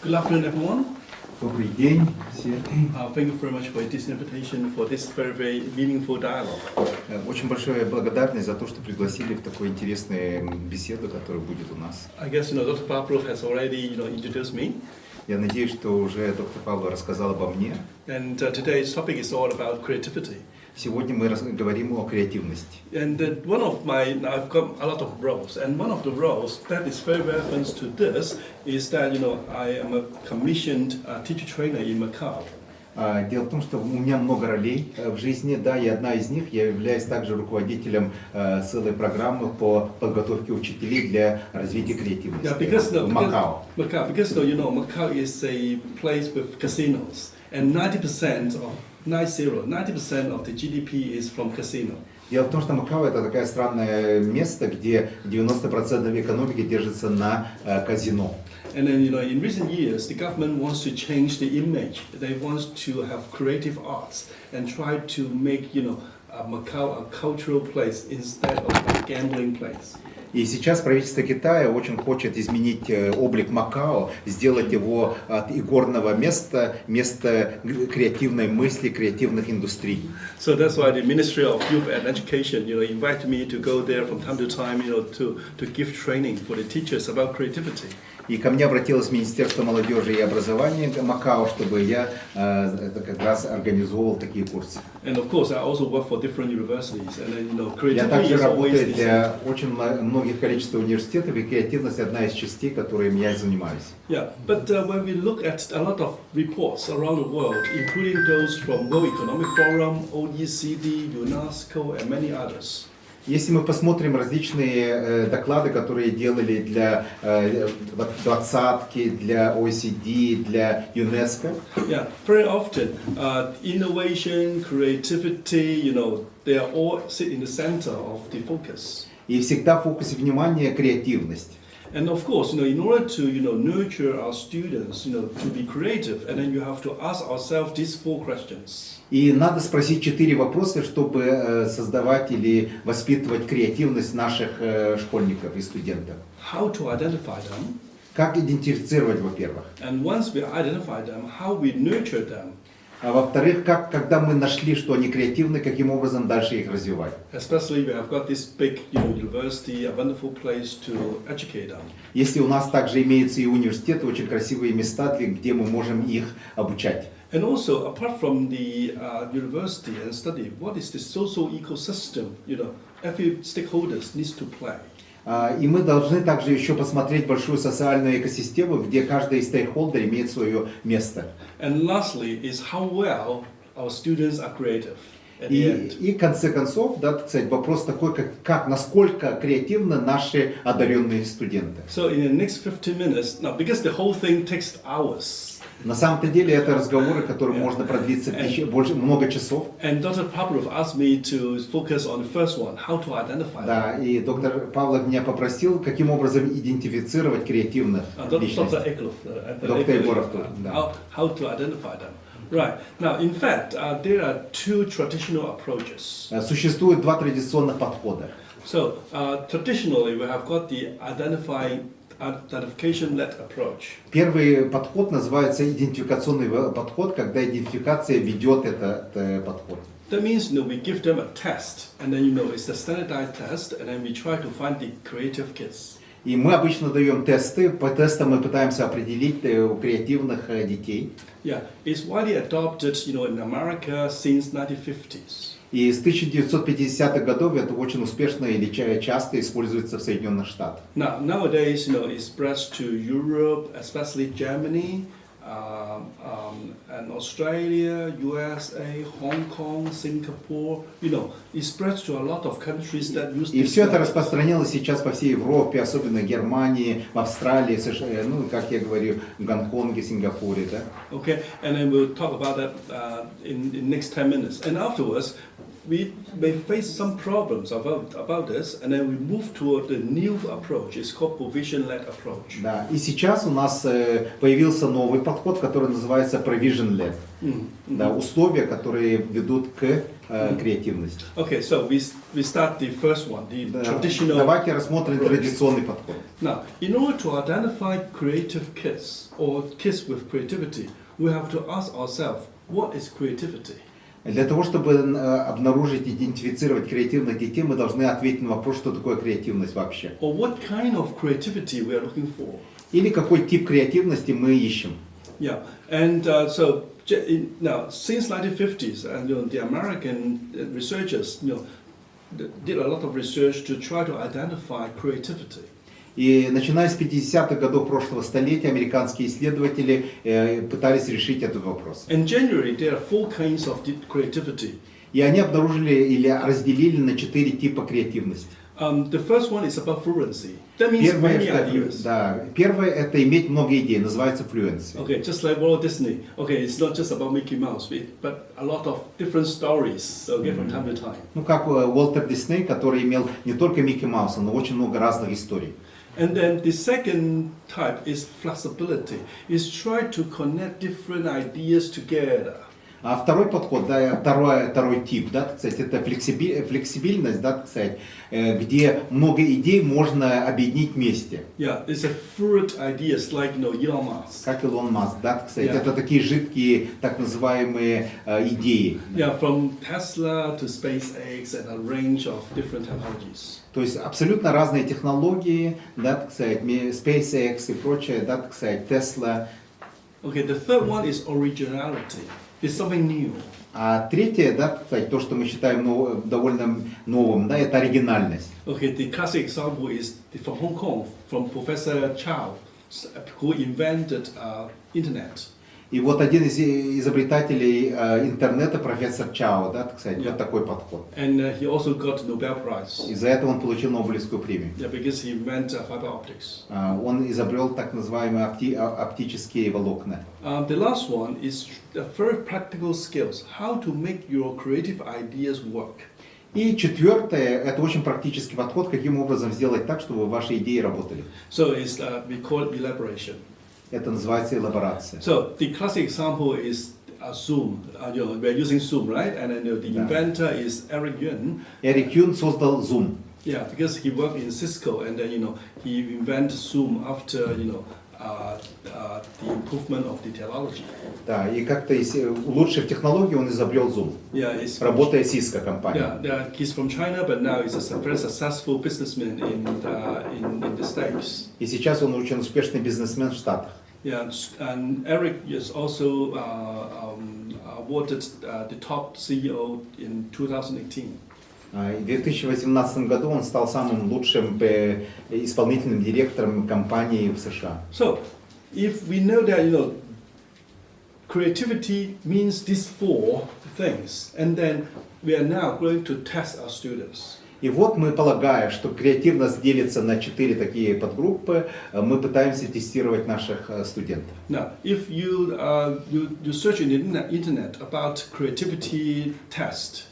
Good afternoon, everyone. Добрый день всем. Thank you very much for this invitation for this very, very meaningful dialogue. Очень большая благодарность за то, что пригласили в такую интересную беседу, которая будет у нас. I guess Dr. Pablo has already introduced me, Я надеюсь, что уже доктор Павло рассказал обо мне. and today's topic is all about creativity. Сегодня мы говорим о креативности. And I've got a lot of roles, and one of the roles that is very relevant to this is that I am a commissioned teacher trainer in Macau. Дело в том, что у меня много ролей в жизни, да, и одна из них, я являюсь также руководителем целой программы по подготовке учителей для развития креативности в Макао. Because Macau is a place with casinos, and 90% of the GDP is from casino. Дело в том, что Макао это такое странное место, где 90% экономики держится на казино. And then, in recent years, the government wants to change the image. They want to have creative arts and try to make, Macau a cultural place instead of a gambling place. И сейчас правительство Китая очень хочет изменить облик Макао, сделать его от игорного места креативной мысли, креативных индустрий. So that's why the Ministry of Youth and Education, invited me to go there from time to time, to give training for the teachers about creativity. И ко мне обратилось Министерство молодежи и образования Макао, чтобы я как раз организовал такие курсы. And of course, I also work for different universities, and then Я creativity также is always работаю the для очень многих количества университетов, и креативность одна из частей, которыми я занимаюсь. Yeah, but when we look at a lot of reports around the world, including those from World Economic Forum, OECD, UNESCO, and many others. Если мы посмотрим различные доклады, которые делали для двадцатки, для OECD, для ЮНЕСКО, Yeah, very often innovation, creativity, they are all sit in the center of the focus. и всегда в фокусе внимания креативность. And of course, in order to nurture our students, to be creative, and then you have to ask ourselves these 4 questions. И надо спросить 4 вопроса, чтобы создавать или воспитывать креативность наших школьников и студентов. How to identify them? Как идентифицировать, во-первых. And once we identify them, how we nurture them? А во-вторых, когда мы нашли, что они креативны, каким образом дальше их развивать. Especially we have got this big, university, a wonderful place to educate them. Если у нас также имеются и университеты, очень красивые места, где мы можем их обучать. And also, apart from the university and study, what is the social ecosystem? Every stakeholder needs to play. И мы должны также еще посмотреть большую социальную экосистему, где каждый стейкхолдер имеет свое место. And lastly, is how well our students are creative. И в конце концов, так сказать, вопрос такой, насколько креативны наши одаренные студенты. So in the next 15 minutes, now because the whole thing takes hours. На самом-то деле это разговоры, которые можно продлиться много часов. And Dr. Pavlov asked me to focus on the first one, how to identify them. Да, и доктор Павлов меня попросил, каким образом идентифицировать креативных личностей. Dr. Eklov. Доктор Егоров, да. How to identify them. Right. Now, in fact, there are 2 traditional approaches. Существует 2 традиционных подхода. So, traditionally, we have got the identification-led approach. Первый подход называется идентификационный подход, когда идентификация ведет этот подход. That means, we give them a test, and then, it's a standardized test, and then we try to find the creative kids. И мы обычно даем тесты, по тестам мы пытаемся определить у креативных детей. Yeah, it's widely adopted, in America since 1950s. И с 1950-х годов это очень успешно или часто используется в Соединенных Штатах. Now, nowadays, it spreads to Europe, especially Germany, and Australia, USA, Hong Kong, Singapore. It spreads to a lot of countries that use. И все это распространилось сейчас по всей Европе, особенно в Германии, в Австралии, США, как я говорю, в Гонконге, Сингапуре, да. Okay, and then we'll talk about that in next 10 minutes. And afterwards, we may face some problems about this, and then we move toward the new approach. It's called provision-led approach. Да. И сейчас у нас появился новый подход, который называется provision-led. Да, условия, которые ведут к креативности. Okay, so we start the first one, the traditional. Давайте рассмотрим традиционный подход. Now, in order to identify creative kids or kids with creativity, we have to ask ourselves, what is creativity? Для того, чтобы обнаружить, идентифицировать креативных детей, мы должны ответить на вопрос, что такое креативность вообще. Or what kind of creativity we are looking for? Или какой тип креативности мы ищем. Yeah, and so now since 1950s, and the American researchers, did a lot of research to try to identify creativity. И начиная с 50-х годов прошлого столетия американские исследователи пытались решить этот вопрос. And generally, there are 4 kinds of creativity. И они обнаружили или разделили на 4 типа креативности. The first one is about fluency. That means many ideas. Первое это иметь много идей, называется fluency. Okay, just like Walt Disney. Okay, it's not just about Mickey Mouse, but a lot of different stories. Okay, from time to time. Ну как Уолтер Дисней, который имел не только Микки Мауса, но очень много разных историй. And then the second type is flexibility. Is try to connect different ideas together. А второй подход, да, второй тип, да, так сказать, это флексибильность, да, так сказать, где много идей можно объединить вместе. Yeah, it's a fluid ideas like Elon Musk. Как Илон Маск, да, так сказать, это такие жидкие, так называемые идеи. Yeah, from Tesla to SpaceX and a range of different technologies. То есть абсолютно разные технологии, да, так сказать, SpaceX и прочее, да, так сказать, Tesla. Okay, the third one is originality. It's something new. А третье, да, так сказать, то, что мы считаем довольно новым, да, это оригинальность. Okay, the classic example is from Hong Kong, from Professor Chow, who invented internet. И вот один из изобретателей интернета, профессор Чао, да, так сказать, вот такой подход. And he also got Nobel Prize. И за это он получил Нобелевскую премию. Yeah, because he invented fiber optics. Он изобрел так называемые оптические волокна. The last one is very practical skills, how to make your creative ideas work. И четвертое, это очень практический подход, каким образом сделать так, чтобы ваши идеи работали. So it's we call it elaboration. Это называется элаборация. So the classic example is Zoom. We're using Zoom, right? And then the inventor is Eric Yuan. Эрик Юн создал Zoom. Yeah, because he worked in Cisco, and then he invented Zoom after the improvement of the technology. Да, и как-то улучшив технологию, он изобрел Zoom. Yeah, работая в Cisco компании. Yeah, he's from China, but now he's a very successful businessman in the States. И сейчас он очень успешный бизнесмен в Штатах. Yeah, and Eric is also awarded the top CEO in 2018. В 2018 году он стал самым лучшим исполнительным директором компании в США. So, if we know that creativity means these 4 things, and then we are now going to test our students. И вот мы, полагая, что креативность делится на 4 такие подгруппы, мы пытаемся тестировать наших студентов. Now, if you search in the internet about creativity test.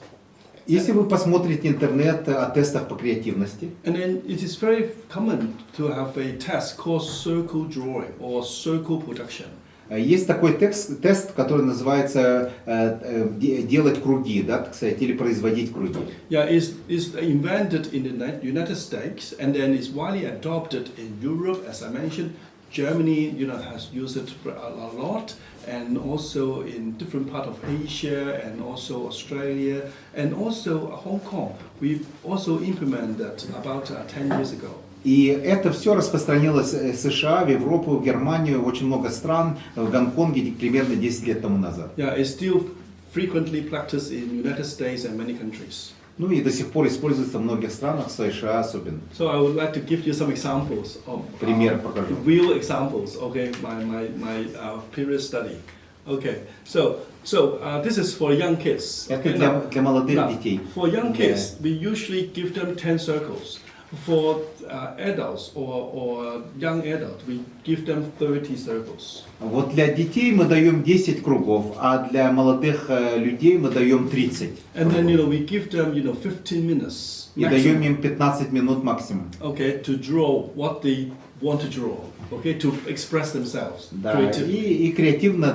Если вы посмотрите интернет о тестах по креативности, and then it is very common to have a test called circle drawing or circle production. Есть такой тест, который называется делать круги, да, так сказать, или производить круги. Yeah, it's invented in the United States and then it's widely adopted in Europe, as I mentioned. Germany, has used it a lot, and also in different parts of Asia, and also Australia, and also Hong Kong. We've also implemented that about 10 years ago. И это все распространилось в США, в Европу, в Германию, в очень много стран, в Гонконге примерно 10 лет тому назад. Yeah, it's still frequently practiced in United States and many countries. Ну и до сих пор используется в многих странах, в США особенно. So I would like to give you some examples of пример покажу. Real examples. Okay, my previous study. Okay, so this is for young kids. Это для молодых детей. For young kids, we usually give them 10 circles. For adults or young adult, we give them 30 circles. Вот для детей мы даем 10 кругов, а для молодых людей мы даем 30. And then, we give them, 15 minutes. И даем им 15 минут максимум. Okay, to draw what they want to draw. Okay, to express themselves. Да, Creatively. и креативно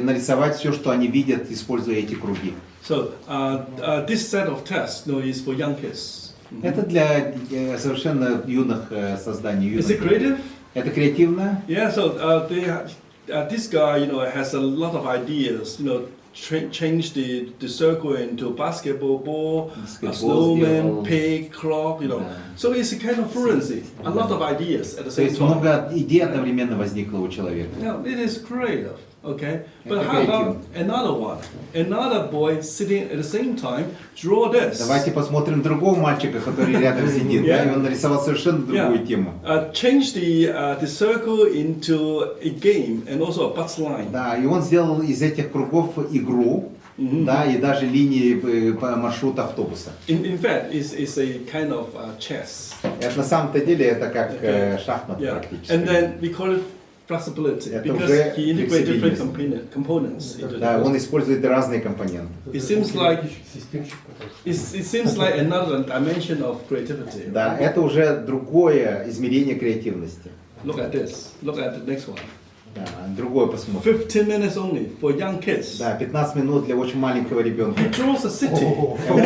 нарисовать все, что они видят, используя эти круги. So, this set of tests, is for young kids. Это для совершенно юных созданий. Is it creative? Это креативно? Yeah, so this guy, has a lot of ideas, change the circle into basketball ball, a snowman, pig, clock, So it's a kind of fluency, a lot of ideas at the То same есть time. много идей одновременно возникло у человека. Now, it is creative, okay? But Это how about creative. another one? Another boy sitting at the same time, draw this. Давайте посмотрим другого мальчика, который рядом сидит, да, и он нарисовал совершенно другую тему. Change the circle into a game and also a bus line. Да, и он сделал из этих кругов игру, да, и даже линии по маршруту автобуса. In fact, it's a kind of chess. Это на самом-то деле это как шахмат Yeah. практически. And then we call it flexibility Это because уже he integrates different флексибильность. components into Да, the он использует разные компоненты. It seems like another dimension of creativity. Да, это уже другое измерение креативности. Look at this. Look at the next one. Да, другое посмотрим. 15 minutes only for young kids. Да, 15 минут для очень маленького ребенка. He draws a city. Он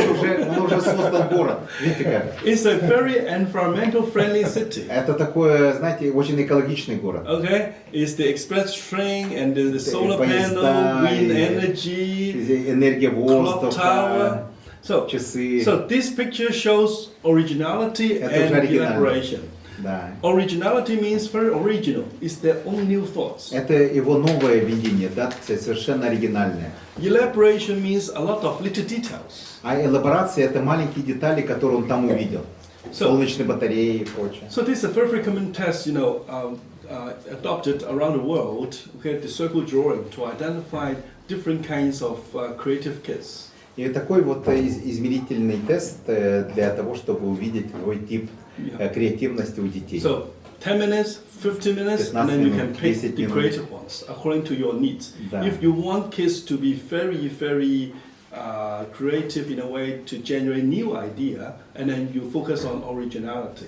уже создан город. Видите как? It's a very environmental friendly city. Это такое, знаете, очень экологичный город. Okay, it's the express train and the solar поезда, panel, wind и energy, Энергия clock воздуха, tower. So, часы. so this picture shows originality Это and уже оригинально. elaboration. Да. Originality means very original. It's their own new thoughts. Это его новое видение, да, совершенно оригинальное. Elaboration means a lot of little details. А элаборация это маленькие детали, которые он там увидел. Солнечные батареи и прочее. So this is a very common test, adopted around the world. Okay, the circle drawing to identify different kinds of creative kids. И такой вот измерительный тест для того, чтобы увидеть какой тип креативности у детей. So 10 minutes, 15 minutes, and then you can pick 10 the минут. creative ones according to your needs. Да. If you want kids to be very, very creative in a way to generate new idea, and then you focus on originality.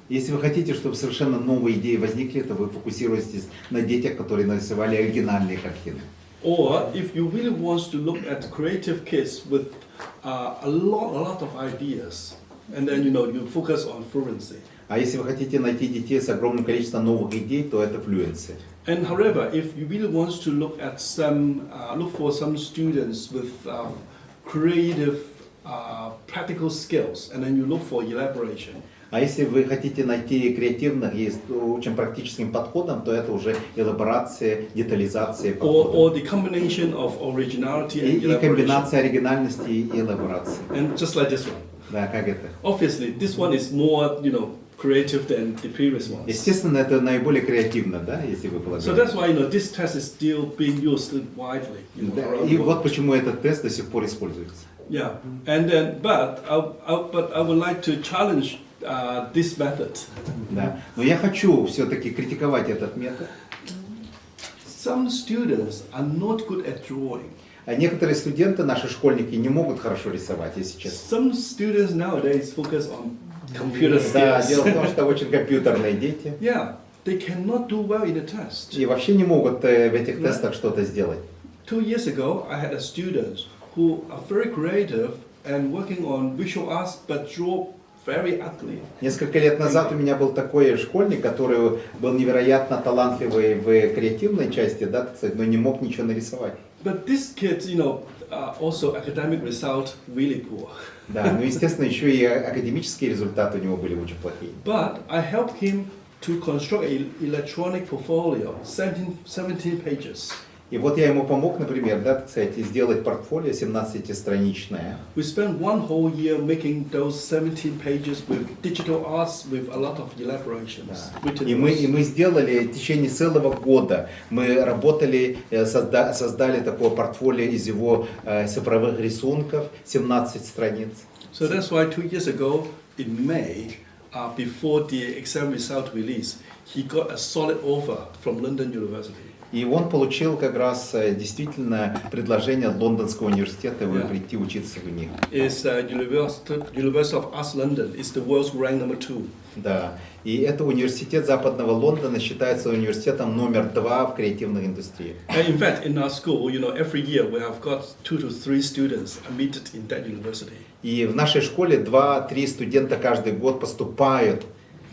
Если вы хотите, чтобы совершенно новые идеи возникли, то вы фокусируетесь на детях, которые нарисовали оригинальные картины. Or if you really want to look at creative kids with a lot of ideas, and then you focus on fluency. А если вы хотите найти детей с огромным количеством новых идей, то это fluency. And however, if you really want to look at look for some students with creative, practical skills, and then you look for elaboration. А если вы хотите найти креативных и с очень практическим подходом, то это уже элаборация, детализация подхода. Or the combination of originality and И elaboration. комбинация оригинальности и элаборации. And just like this one. Да, как это? Obviously, this one is more, creative than the previous ones. Естественно, это наиболее креативно, да, если вы So полагаете. that's why this test is still being used widely. Да, Around и the вот world. почему этот тест до сих пор используется. Yeah, and then, but I would like to challenge this method. Да. Но я хочу все-таки критиковать этот метод. Some students are not good at drawing. А некоторые студенты, наши школьники, не могут хорошо рисовать, если честно. Some students nowadays focus on computer Да, skills. дело в том, что очень компьютерные дети. Yeah, they cannot do well in the test. И вообще не могут в этих тестах что-то сделать. 2 years ago, I had a student who are very creative and working on visual arts, but draw very ugly. Несколько лет назад у меня был такой школьник, который был невероятно талантливый в креативной части, да, так сказать, но не мог ничего нарисовать. But this kid, also academic result really poor. Да, ну естественно, еще и академические результаты у него были очень плохие. But I helped him to construct an electronic portfolio, 17 pages. И вот я ему помог, например, да, так сказать, сделать портфолио 17-страничное. We spent one whole year making those 17 pages with digital arts with a lot of elaborations. written И notes. мы сделали в течение целого года, мы работали, создали такое портфолио из его цифровых рисунков, 17 страниц. So that's why 2 years ago, in May, before the exam result release, he got a solid offer from London University. И он получил как раз действительно предложение от Лондонского университета прийти учиться в них. It's University of Arts London. It's the world's rank number 2. Да. И это университет Западного Лондона считается университетом номер 2 в креативной индустрии. And in fact, in our school, every year we have got 2 to 3 students admitted in that university. И в нашей школе 2-3 студента каждый год поступают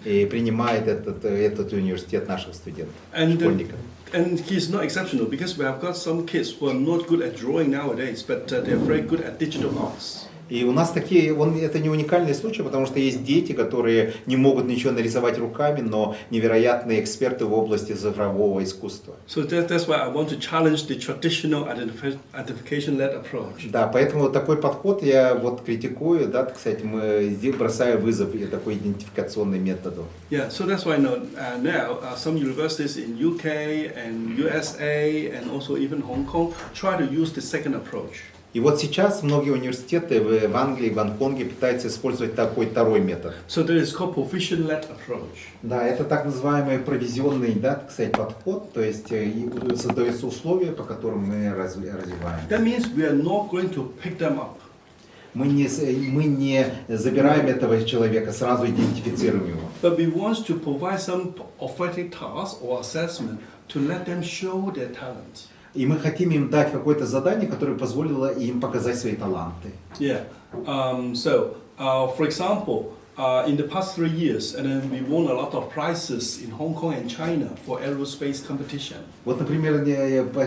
и принимают этот университет наших студентов, школьников. And he's not exceptional because we have got some kids who are not good at drawing nowadays, but they're very good at digital arts. И у нас это не уникальный случай, потому что есть дети, которые не могут ничего нарисовать руками, но невероятные эксперты в области цифрового искусства. So that's why I want to challenge the traditional identification-led approach. Да, поэтому такой подход я критикую, да, так сказать, мы здесь бросаю вызов и такой идентификационный методу. Yeah, so that's why now some universities in UK and USA and also even Hong Kong try to use the second approach. И вот сейчас многие университеты в Англии, в Гонконге пытаются использовать такой второй метод. So that is called provision-led approach. Да, это так называемый провизионный, да, так сказать, подход, то есть создаются условия, по которым мы развиваем. That means we are not going to pick them up. Мы не забираем этого человека, сразу идентифицируем его. But we want to provide some authentic task or assessment to let them show their talent. И мы хотим им дать какое-то задание, которое позволило им показать свои таланты. Yeah. For example, in the past 3 years, and then we won a lot of prizes in Hong Kong and China for aerospace competition. Вот, например,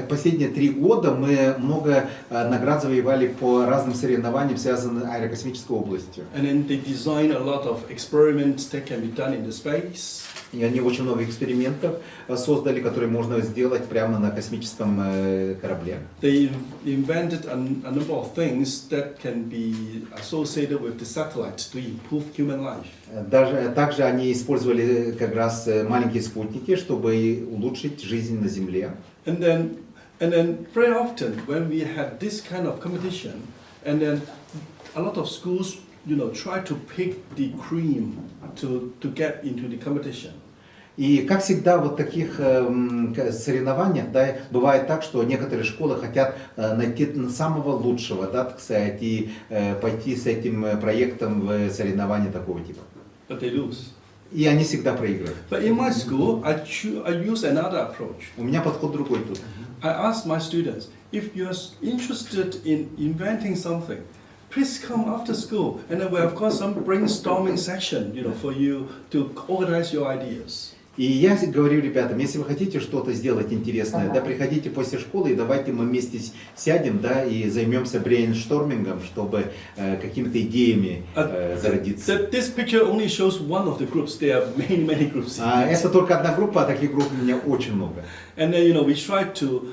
последние 3 года мы много наград завоевали по разным соревнованиям, связанным с аэрокосмической областью. And then they designed a lot of experiments that can be done in the space. И они очень много экспериментов создали, которые можно сделать прямо на космическом корабле. They invented a number of things that can be associated with the satellite to improve human life. Также они использовали как раз маленькие спутники, чтобы улучшить жизнь на Земле. And then very often when we had this kind of competition, and then a lot of schools try to pick the cream to get into the competition. И как всегда в таких соревнованиях, да, бывает так, что некоторые школы хотят найти самого лучшего, да, так сказать, и пойти с этим проектом в соревнования такого типа. But they lose. И они всегда проигрывают. But in my school, I use another approach. У меня подход другой тут. I ask my students, if you're interested in inventing something, please come after school, and then we have got some brainstorming session, for you to organize your ideas. И я говорю ребятам, если вы хотите что-то сделать интересное, да, приходите после школы и давайте мы вместе сядем, да, и займемся брейнштормингом, чтобы какими-то идеями зародиться. This picture only shows one of the groups. There are many groups. Это только одна группа, а таких групп у меня очень много. And then we try to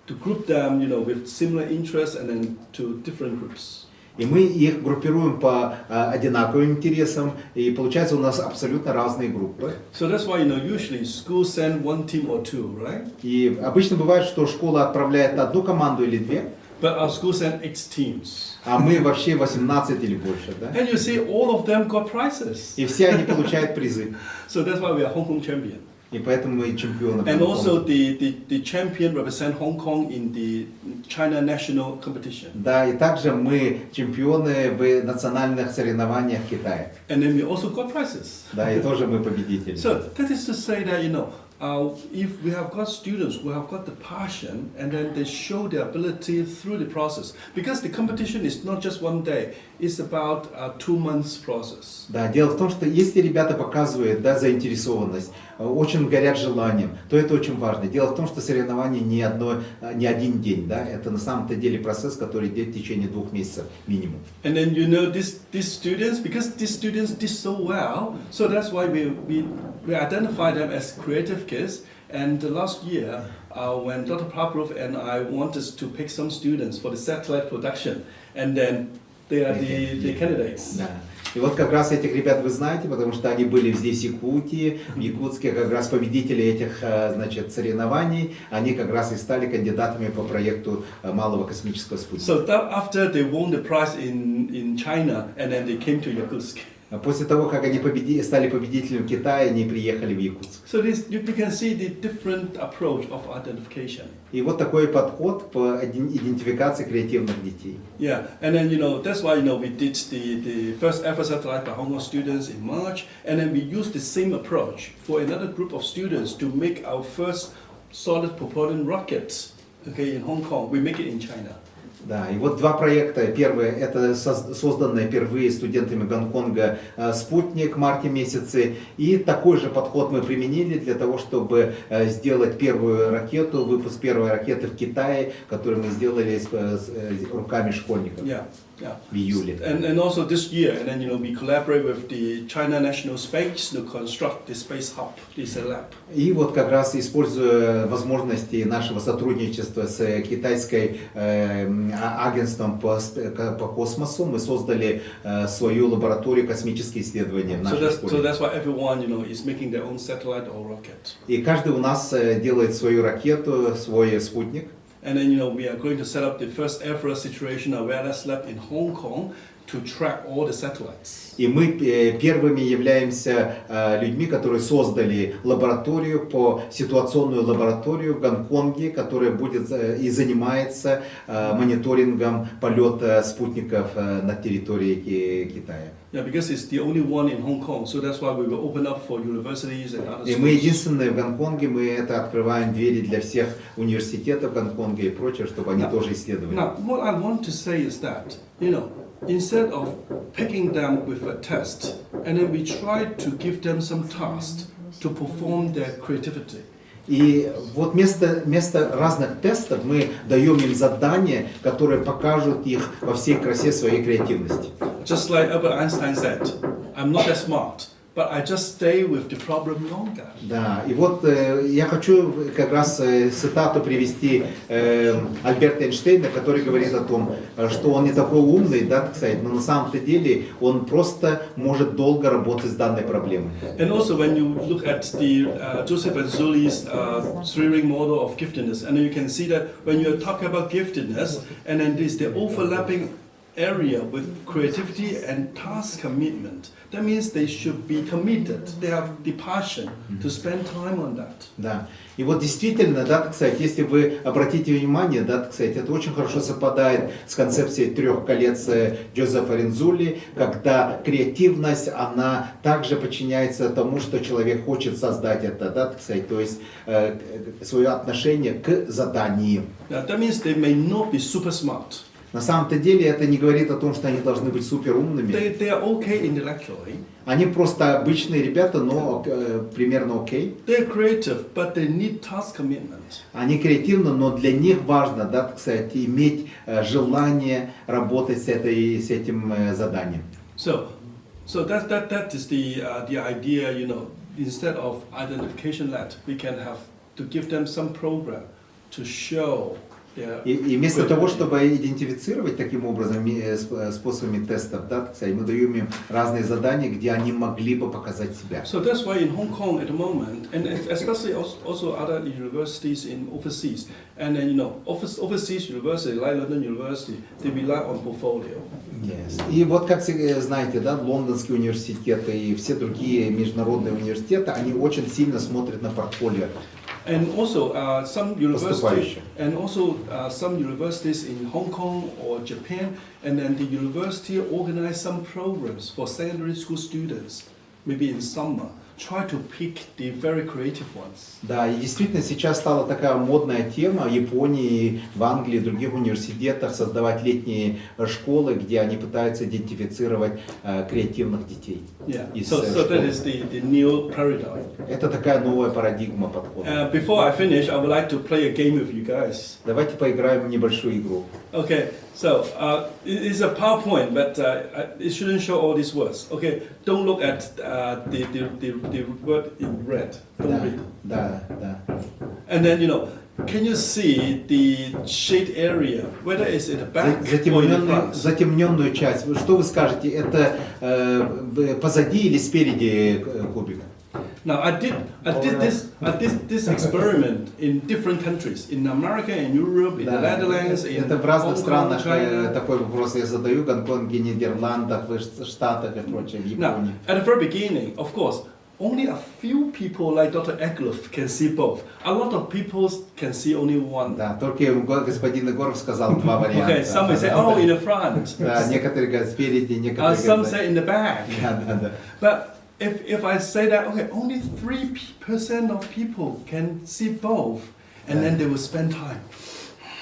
group them, with similar interests, and then to different groups. И мы их группируем по одинаковым интересам, и получается у нас абсолютно разные группы. So that's why usually schools send one team or two, right? И обычно бывает, что школа отправляет одну команду или две. But our school sent X teams. А мы вообще 18 или больше, да? And you see, all of them got prizes. И все они получают призы. So that's why we are Hong Kong champion. И поэтому мы чемпионы. And also the champion represent Hong Kong in the China national competition. Да, и также мы чемпионы в национальных соревнованиях Китая. And then we also got prizes. Да, и тоже мы победители. So that is to say that if we have got students who have got the passion and then they show their ability through the process, because the competition is not just one day, it's about a 2 months process. Да, дело в том, что если ребята показывают, да, заинтересованность, очень горят желанием, то это очень важно. Дело в том, что соревнование не один день, да, это на самом-то деле процесс, который идет в течение 2 месяцев минимум. And then these students, because these students did so well, so that's why we identify them as creative kids. And last year, when Dr. Pavlov and I wanted to pick some students for the satellite production, and then they are the candidates. Да. И вот как раз этих ребят вы знаете, потому что они были здесь в Якутии, в Якутске, как раз победители этих, значит, соревнований, они как раз и стали кандидатами по проекту малого космического спутника. So after they won the prize in China, and then they came to Yakutsk. После того, как они стали победителем Китая, они приехали в Якутск. So you can see the different approach of identification. И вот такой подход по идентификации креативных детей. Yeah, and then that's why we did the first ever satellite by Hong Kong students in March, and then we used the same approach for another group of students to make our first solid propellant rockets. Okay, in Hong Kong, we make it in China. Да, и вот два проекта. Первый – это созданный впервые студентами Гонконга «Спутник» в марте месяце. И такой же подход мы применили для того, чтобы сделать первую ракету, выпуск первой ракеты в Китае, которую мы сделали с руками школьников. Yeah. В июле. And also this year, and then we collaborate with the China National Space to construct the space hub, this lab. И вот как раз используя возможности нашего сотрудничества с китайской агентством по космосу, мы создали свою лабораторию космических исследований в нашей школе. So that's why everyone is making their own satellite or rocket. И каждый у нас делает свою ракету, свой спутник. And then we are going to set up the first ever situation awareness lab in Hong Kong to track all the satellites. И мы первыми являемся людьми, которые создали ситуационную лабораторию в Гонконге, которая будет и занимается мониторингом полета спутников на территории Китая. Yeah, because it's the only one in Hong Kong, so that's why we will open up for universities and other schools. И мы единственные в Гонконге, мы это открываем двери для всех университетов Гонконга и прочее, чтобы они тоже исследовали. Now, what I want to say is that, instead of picking them with a test, and then we try to give them some tasks to perform their creativity. И вот вместо разных тестов мы даем им задания, которые покажут их во всей красе своей креативности. Just like Albert Einstein said, I'm not that smart, but I just stay with the problem longer. Да, и вот я хочу как раз цитату привести Альберта Эйнштейна, который говорит о том, что он не такой умный, да, так сказать, но на самом-то деле он просто может долго работать с данной проблемой. And also when you look at the Joseph Azzurri's three-ring model of giftedness, and you can see that when you talk about giftedness, and then there's the overlapping area with creativity and task commitment. That means they should be committed. They have the passion to spend time on that. Да. И вот действительно, да, так сказать, если вы обратите внимание, да, так сказать, это очень хорошо совпадает с концепцией 3 колец Джозефа Рензулли, когда креативность, она также подчиняется тому, что человек хочет создать это, да, так сказать, то есть свое отношение к заданию. That means they may not be super smart. На самом-то деле это не говорит о том, что они должны быть супер умными. They are okay intellectually. Они просто обычные ребята, но примерно окей. They're creative, but they need task commitment. Они креативны, но для них важно, да, так сказать, иметь желание работать с этим заданием. So that is the idea, instead of identification lab, we can have to give them some program to show. И вместо того, чтобы идентифицировать таким образом способами тестов, да, так сказать, мы даем им разные задания, где они могли бы показать себя. So that's why in Hong Kong at the moment, and especially also other universities in overseas, and then overseas university like London University, they rely on portfolio. Yes. И вот как знаете, да, Лондонский университет и все другие международные университеты, они очень сильно смотрят на портфолио. And also some universities, some universities in Hong Kong or Japan, and then the university organize some programs for secondary school students, maybe in summer. Try to pick the very creative ones. Да, и действительно сейчас стала такая модная тема в Японии, в Англии, в других университетах создавать летние школы, где они пытаются идентифицировать креативных детей. Yeah. So that is the new paradigm. Это такая новая парадигма подхода. Before I finish, I would like to play a game with you guys. Давайте поиграем в небольшую игру. Okay, so it's a PowerPoint, but it shouldn't show all these words. Okay, don't look at the word in red. Don't read. Да. And then can you see the shade area? Whether it's in the back or in the front? Затемненную часть. Что вы скажете? Это позади или спереди кубика? Now I did this experiment in different countries, in America, in Europe, in the Netherlands, in Это в разных Hong Kong, странах China. такой вопрос я задаю, в Гонконге, Нидерландах, в Штатах и прочее, в Now, Японии. at the very beginning, of course, only a few people like Dr. Egloff can see both. A lot of people can see only one. Да, только господин Егоров сказал два варианта. Okay, some may say, oh, in the front. Да, некоторые говорят спереди, некоторые Some говорят... say in the back. Да. But if I say that, okay, only 3% of people can see both, and then they will spend time.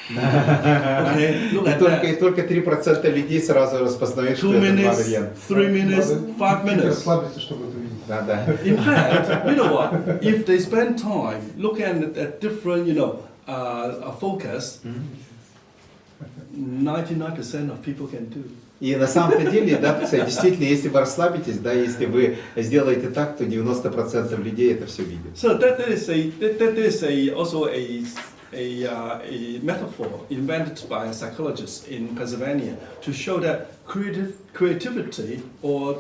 Okay, look at that. Только 3% людей сразу распознают, что 2 это два minutes, варианта. 3 minutes, 5 minutes. Расслабиться, чтобы это видеть. Да. In fact, you know what? If they spend time looking at different, focus, 99% of people can do. И на самом деле, да, кстати, действительно, если вы расслабитесь, да, если вы сделаете так, то 90% людей это все видят. So that is also a metaphor invented by a psychologist in Pennsylvania to show that creativity or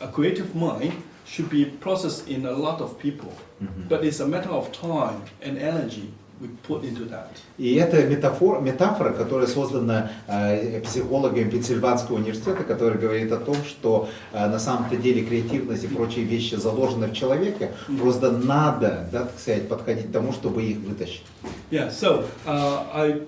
a creative mind should be processed in a lot of people, but it's a matter of time and energy we put into that. И это метафора, которая создана психологами Пенсильванского университета, которая говорит о том, что на самом-то деле креативность и прочие вещи заложены в человеке, просто надо, да, так сказать, подходить к тому, чтобы их вытащить. Yeah, so I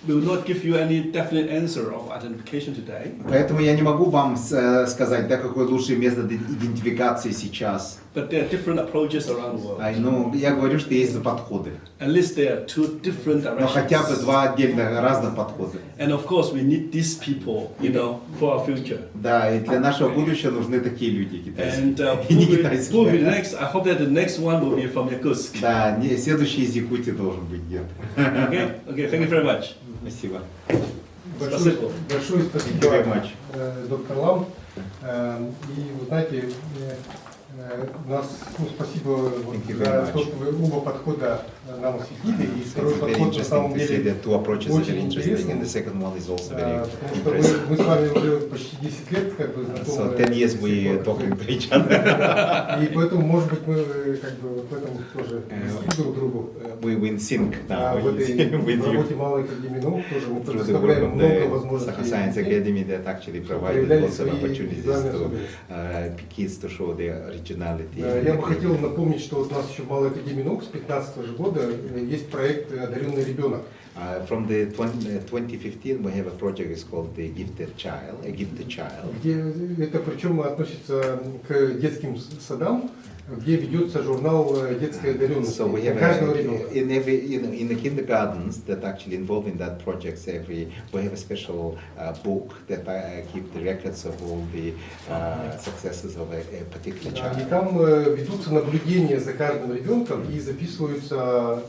will not give you any definite answer of identification today. Поэтому я не могу вам сказать, да, какой лучший метод идентификации сейчас. But there are different approaches around the world. Ну, я говорю, что есть подходы. At least there are two different Но хотя бы directions. два отдельно разных подхода. And of course, we need these people, for our future. Да, и для нашего будущего нужны такие люди китайские. And И не who will be китайские. next? I hope that the next one will be from Yakutsk. Да, следующий из Якутии должен быть где-то. Okay, thank you very much. Спасибо. Большое Thank you спасибо, very much. доктор Лам. И вы знаете, спасибо Thank you very за much. то, что вы оба подхода нам осветили. И It's второй very подход на interesting самом to see деле that two approaches are very очень interesting, and the интересный. second one is also very Потому что impressive. мы с вами уже почти 10 лет как бы So знакомы. 10 years с we тех пор, talking как to each other. вы- И поэтому, может быть, мы как бы в этом тоже близки друг к другу. We in sync now В этой with you. работе Малой Академии наук тоже мы Through the work предоставляем of много the возможностей. Science детей, Academy that actually provided проявляли lots of свои opportunities индивидуальные to особенности. kids to show their originality. Я бы хотел напомнить, что вот у нас еще в Малой Академии наук с 2015 же года есть проект «Одаренный ребенок». From the 2015 we have a project is called the Gifted Child, a Gifted Child. Где это причем относится к детским садам, где ведется журнал детской одаренности So we have каждого ребенка. in the kindergartens that actually involved in that project. We have a special book that keep the records of all the successes of a particular И child. там ведутся наблюдения за каждым ребенком и записываются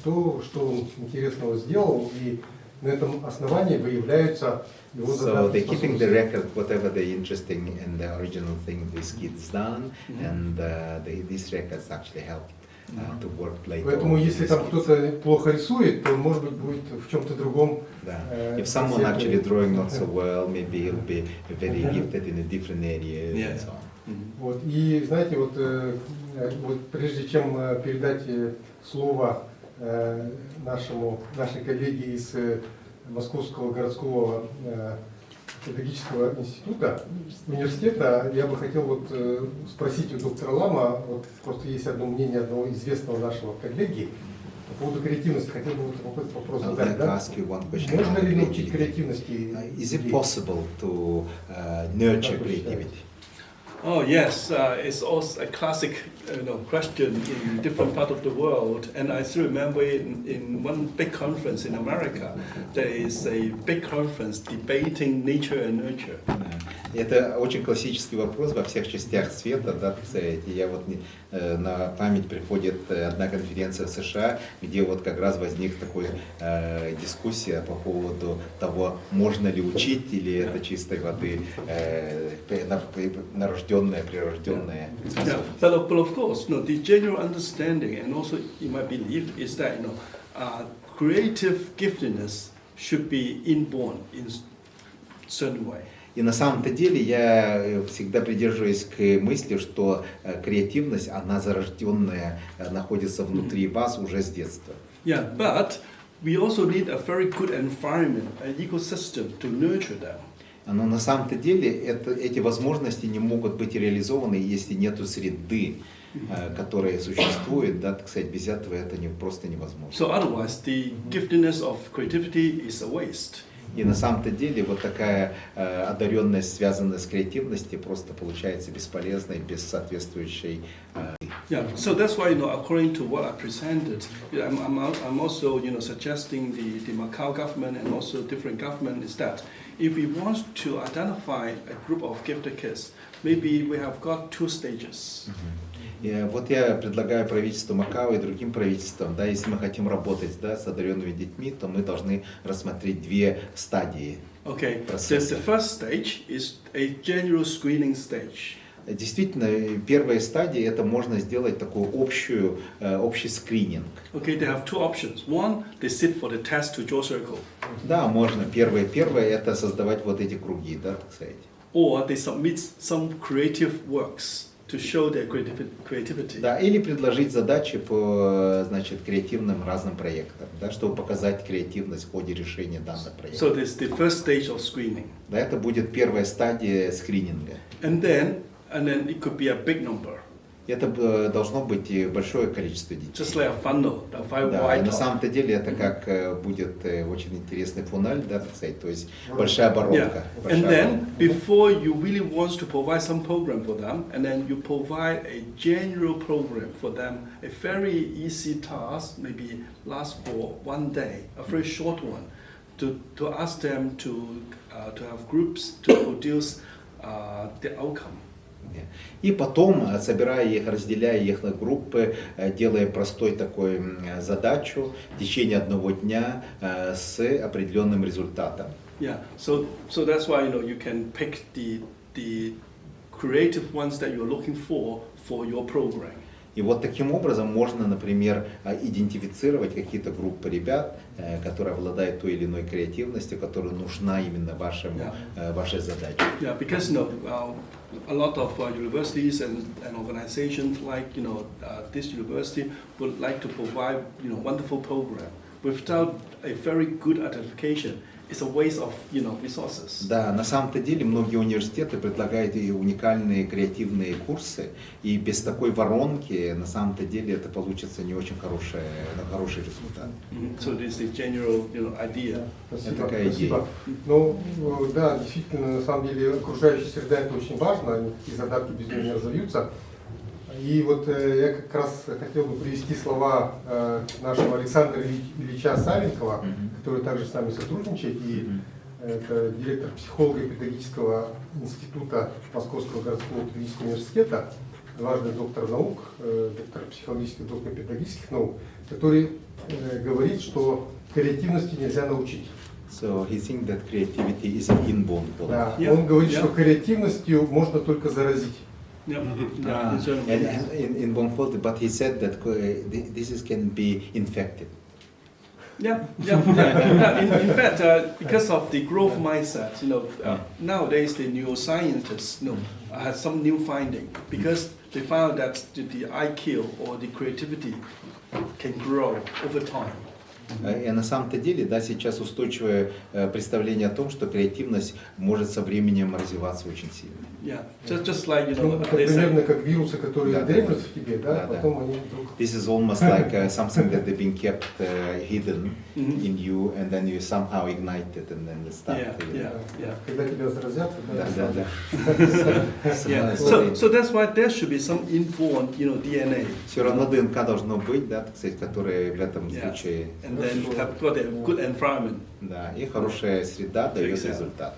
то, что он интересного сделал, и на этом основании выявляются его So задатки, they're keeping the способности. record, whatever the interesting and the original thing this kid's done, and these records actually help to work later. Поэтому on with если these там kids. кто-то плохо рисует, то он, может быть, будет в чем-то другом. Да. э, If someone конкретно- actually drawing not so well, maybe he'll be very gifted in a different area and so on. Вот. И знаете, вот прежде чем передать слово нашей коллеге из Московского городского педагогического института, университета, я бы хотел спросить у доктора Лама, просто есть одно мнение одного известного нашего коллеги по поводу креативности. Хотел бы этот вопрос I'd задать. like to Да? ask you one question. Можно about ли научить creativity. креативности? Is it людей? possible to nurture Как вы считаете? creativity? Oh yes, it's also a classic question in different parts of the world. And I still remember in one big conference in America, there is a big conference debating nature and nurture. Это очень классический вопрос во всех частях света, да, так сказать. И я на память приходит одна конференция в США, где как раз возник такой дискуссия по поводу того, можно ли учить, или это чистой воды нарожденное, прирожденное. Yeah, but of course, the general understanding and also in my belief is that creative giftedness should be inborn in certain way. И на самом-то деле я всегда придерживаюсь к мысли, что креативность, она зарожденная, находится внутри вас уже с детства. Yeah, but we also need a very good environment, an ecosystem to nurture them. Но на самом-то деле эти возможности не могут быть реализованы, если нет среды, которая существует, да, так сказать, без этого это просто невозможно. So otherwise, the giftedness of creativity is a waste. И на самом-то деле вот такая одаренность, связанная с креативностью, просто получается бесполезной, без соответствующей. Yeah, so that's why, according to what I presented, I'm also, suggesting the Macau government and also different government is that if we want to identify a group of gifted kids, maybe we have got 2 stages. И вот я предлагаю правительству Макао и другим правительствам, да, если мы хотим работать, да, с одаренными детьми, то мы должны рассмотреть 2 стадии. Okay, so the first stage is a general screening stage. Действительно, первая стадия это можно сделать такой общий скрининг. Okay, they have 2 options. One, they sit for the test to draw circle. Да, можно. Первое это создавать вот эти круги, да, так сказать. Or they submit some creative works to show their creativity. Да, или предложить задачи по, значит, креативным разным проектам, да, чтобы показать креативность в ходе решения данных проектов. So this is the first stage of screening. Да, это будет первая стадия скрининга. And then it could be a big number. Это должно быть большое количество детей. Just like a funnel, a Да, и на top. самом-то деле это как будет очень интересный фуннель, да, так сказать, то есть большая воронка. Yeah. And then before you really want to provide some program for them, and then you provide a general program for them, a very easy task, maybe last for 1 day, a very short one, to ask them to have groups to produce the outcome. И потом, собирая их, разделяя их на группы, делая простой такой задачу в течение 1 дня с определенным результатом. Yeah, so that's why you can pick the creative ones that you're looking for your program. И вот таким образом можно, например, идентифицировать какие-то группы ребят, которые обладают той или иной креативностью, которая нужна именно вашей задаче. Yeah, because a lot of universities and organizations like this university would like to provide wonderful program. Without a very good identification, it's a waste of resources. Да, на самом-то деле многие университеты предлагают и уникальные креативные курсы, и без такой воронки на самом-то деле это получится не очень хороший результат. So this is the general idea. Спасибо. Такая Спасибо. Ну, да, действительно, на самом деле окружающая среда это очень важно, никакие задатки без нее не разовьются. И вот я как раз хотел бы привести слова нашего Александра Ильича Савенкова, который также с нами сотрудничает, и это директор психолого-педагогического института Московского городского педагогического университета, дважды доктор наук, доктор психологических, доктор педагогических наук, который говорит, что креативности нельзя научить. So he thinks that creativity is an inborn quality. Да, он говорит, что креативностью можно только заразить. Yeah. And in Bonfold, but he said that this can be infected. Yeah. In fact, because of the growth mindset, nowadays the neuroscientists, have some new finding because they found that the IQ or the creativity can grow over time. И на самом-то деле, да, сейчас устойчивое представление о том, что креативность может со временем развиваться очень сильно. Yeah, just like это примерно как вирусы, которые дремлют в тебе, да, потом они вдруг. This is almost like something that they've been kept hidden in you, and then you somehow ignite it, and then it starts. Yeah. Когда тебя заразят, Да. Yeah. So that's why there should be some inborn, DNA. Все равно ДНК должно быть, да, так сказать, которое в этом случае. And then have got a good environment. Да, и хорошая среда дает результат.